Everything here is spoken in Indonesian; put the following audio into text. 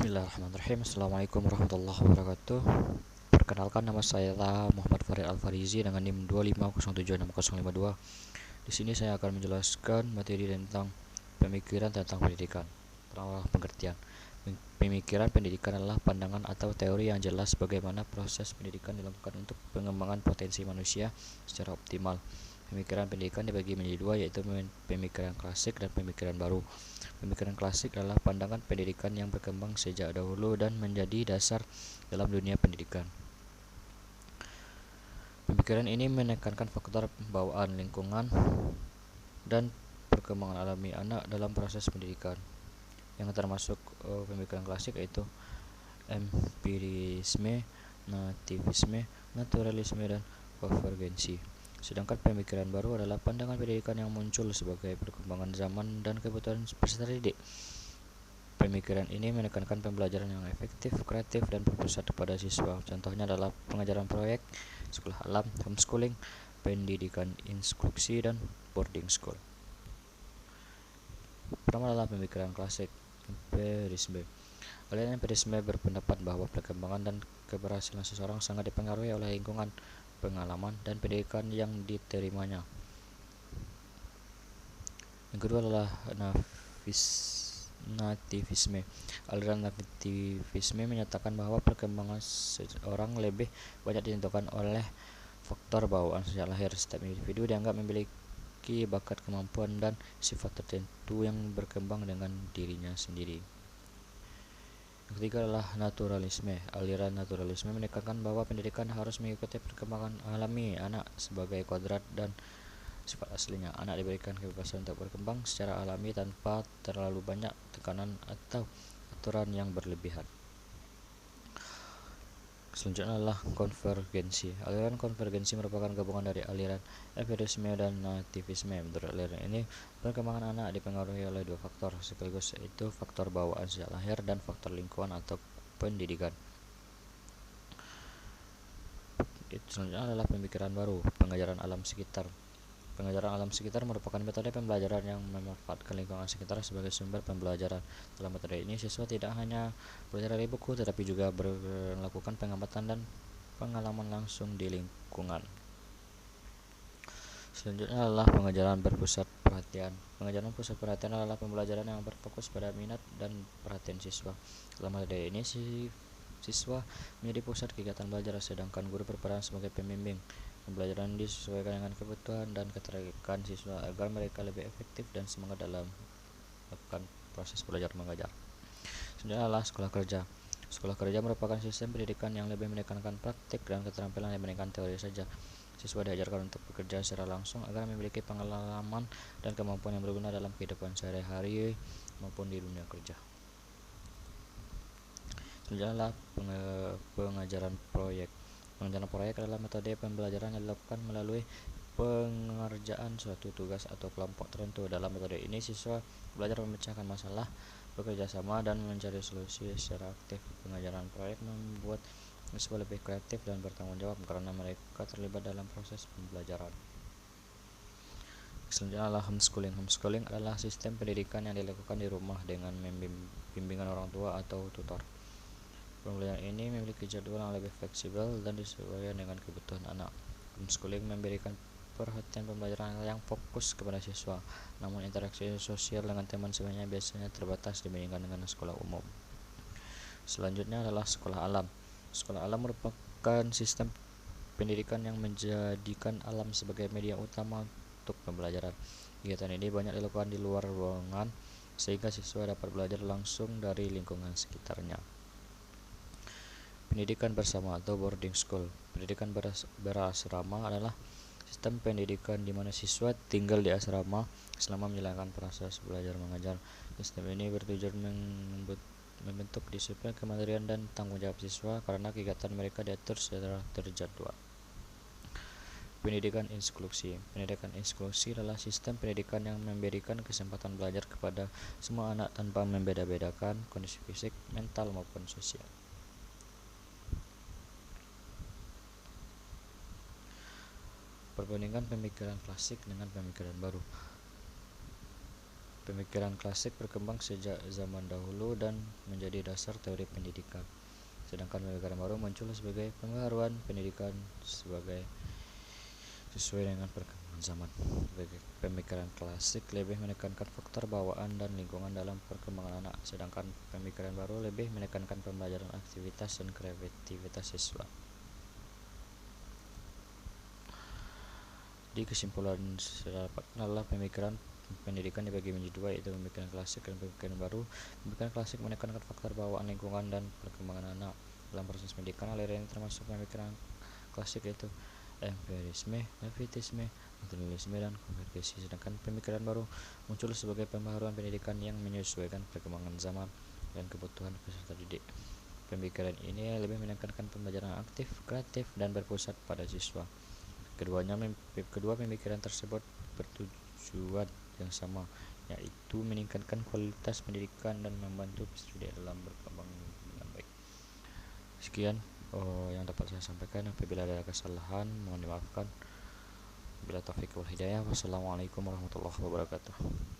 Bismillahirrahmanirrahim. Assalamualaikum warahmatullahi wabarakatuh. Perkenalkan, nama saya Muhammad Farid Al-Farizi dengan NIM 250760052. Di sini saya akan menjelaskan materi tentang pemikiran tentang pendidikan. Pertama, pengertian. Pemikiran pendidikan adalah pandangan atau teori yang jelas bagaimana proses pendidikan dilakukan untuk pengembangan potensi manusia secara optimal. Pemikiran pendidikan dibagi menjadi dua, yaitu pemikiran klasik dan pemikiran baru. Pemikiran klasik adalah pandangan pendidikan yang berkembang sejak dahulu dan menjadi dasar dalam dunia pendidikan. Pemikiran ini menekankan faktor bawaan lingkungan dan perkembangan alami anak dalam proses pendidikan. Yang termasuk pemikiran klasik yaitu empirisme, nativisme, naturalisme, dan konvergensi. Sedangkan pemikiran baru adalah pandangan pendidikan yang muncul sebagai perkembangan zaman dan kebutuhan peserta didik. Pemikiran ini menekankan pembelajaran yang efektif, kreatif, dan berpusat pada siswa. Contohnya adalah pengajaran proyek, sekolah alam, homeschooling, pendidikan instruksi, dan boarding school. Pertama adalah pemikiran klasik, empirisme. Aliran empirisme berpendapat bahwa perkembangan dan keberhasilan seseorang sangat dipengaruhi oleh lingkungan, pengalaman, dan pendidikan yang diterimanya. Yang kedua adalah nativisme. Aliran nativisme menyatakan bahwa perkembangan seseorang lebih banyak ditentukan oleh faktor bawaan sejak lahir. Setiap individu dianggap memiliki bakat, kemampuan, dan sifat tertentu yang berkembang dengan dirinya sendiri. Yang ketiga adalah naturalisme. Aliran naturalisme menekankan bahwa pendidikan harus mengikuti perkembangan alami anak sebagai kodrat dan sifat aslinya. Anak diberikan kebebasan untuk berkembang secara alami tanpa terlalu banyak tekanan atau aturan yang berlebihan. Selanjutnya adalah konvergensi. Aliran konvergensi merupakan gabungan dari aliran empirisme dan nativisme. Menurut aliran ini, perkembangan anak dipengaruhi oleh dua faktor sekaligus, yaitu faktor bawaan sejak lahir dan faktor lingkungan atau pendidikan. Selanjutnya adalah pemikiran baru, pengajaran alam sekitar. Pengajaran alam sekitar merupakan metode pembelajaran yang memanfaatkan lingkungan sekitar sebagai sumber pembelajaran. Dalam metode ini, siswa tidak hanya belajar dari buku, tetapi juga melakukan pengamatan dan pengalaman langsung di lingkungan. Selanjutnya adalah pengajaran berpusat perhatian. Pengajaran pusat perhatian adalah pembelajaran yang berfokus pada minat dan perhatian siswa. Dalam metode ini, siswa menjadi pusat kegiatan belajar, sedangkan guru berperan sebagai pembimbing. Pembelajaran disesuaikan dengan kebutuhan dan ketertarikan siswa agar mereka lebih efektif dan semangat dalam melakukan proses belajar mengajar. Selanjutnya adalah sekolah kerja. Sekolah kerja merupakan sistem pendidikan yang lebih menekankan praktik dan keterampilan dibandingkan teori saja. Siswa diajarkan untuk bekerja secara langsung agar memiliki pengalaman dan kemampuan yang berguna dalam kehidupan sehari-hari maupun di dunia kerja. Selanjutnya adalah pengajaran proyek. Pengajaran proyek adalah metode pembelajaran yang dilakukan melalui pengerjaan suatu tugas atau kelompok tertentu. Dalam metode ini, siswa belajar memecahkan masalah, bekerja sama, dan mencari solusi secara aktif. Pengajaran proyek membuat siswa lebih kreatif dan bertanggung jawab karena mereka terlibat dalam proses pembelajaran. Selanjutnya adalah homeschooling. Homeschooling adalah sistem pendidikan yang dilakukan di rumah dengan bimbingan orang tua atau tutor. Pembelajaran ini memiliki jadwal yang lebih fleksibel dan disesuaikan dengan kebutuhan anak. Homeschooling memberikan perhatian pembelajaran yang fokus kepada siswa, namun interaksi sosial dengan teman sebagainya biasanya terbatas dibandingkan dengan sekolah umum. Selanjutnya adalah sekolah alam. Sekolah alam merupakan sistem pendidikan yang menjadikan alam sebagai media utama untuk pembelajaran. Kegiatan ini banyak dilakukan di luar ruangan sehingga siswa dapat belajar langsung dari lingkungan sekitarnya. Pendidikan bersama atau boarding school. Pendidikan berasrama adalah sistem pendidikan di mana siswa tinggal di asrama selama menjalankan proses belajar mengajar. Sistem ini bertujuan membentuk disiplin, kemandirian, dan tanggung jawab siswa karena kegiatan mereka diatur secara terjadwal. Pendidikan inklusi. Pendidikan inklusi adalah sistem pendidikan yang memberikan kesempatan belajar kepada semua anak tanpa membeda-bedakan kondisi fisik, mental, maupun sosial. Perbandingan pemikiran klasik dengan pemikiran baru. Pemikiran klasik berkembang sejak zaman dahulu dan menjadi dasar teori pendidikan. Sedangkan pemikiran baru muncul sebagai pembaharuan pendidikan sesuai dengan perkembangan zaman. Pemikiran klasik lebih menekankan faktor bawaan dan lingkungan dalam perkembangan anak, sedangkan pemikiran baru lebih menekankan pembelajaran aktivitas dan kreativitas siswa. Di kesimpulan adalah pemikiran pendidikan dibagi menjadi dua, yaitu pemikiran klasik dan pemikiran baru. Pemikiran klasik menekankan faktor bawaan lingkungan dan perkembangan anak dalam proses pendidikan. Aliran termasuk pemikiran klasik yaitu empirisme, nepotisme, materialisme, dan konvergensi. Sedangkan pemikiran baru muncul sebagai pembaharuan pendidikan yang menyesuaikan perkembangan zaman dan kebutuhan peserta didik. Pemikiran ini lebih menekankan pembelajaran aktif, kreatif, dan berpusat pada siswa. Kedua pemikiran tersebut bertujuan yang sama, yaitu meningkatkan kualitas pendidikan dan membantu peserta didik dalam berkembang dengan baik. Sekian yang dapat saya sampaikan. Apabila ada kesalahan mohon dimaafkan. Bila taufiq wal hidayah. Wassalamualaikum warahmatullahi wabarakatuh.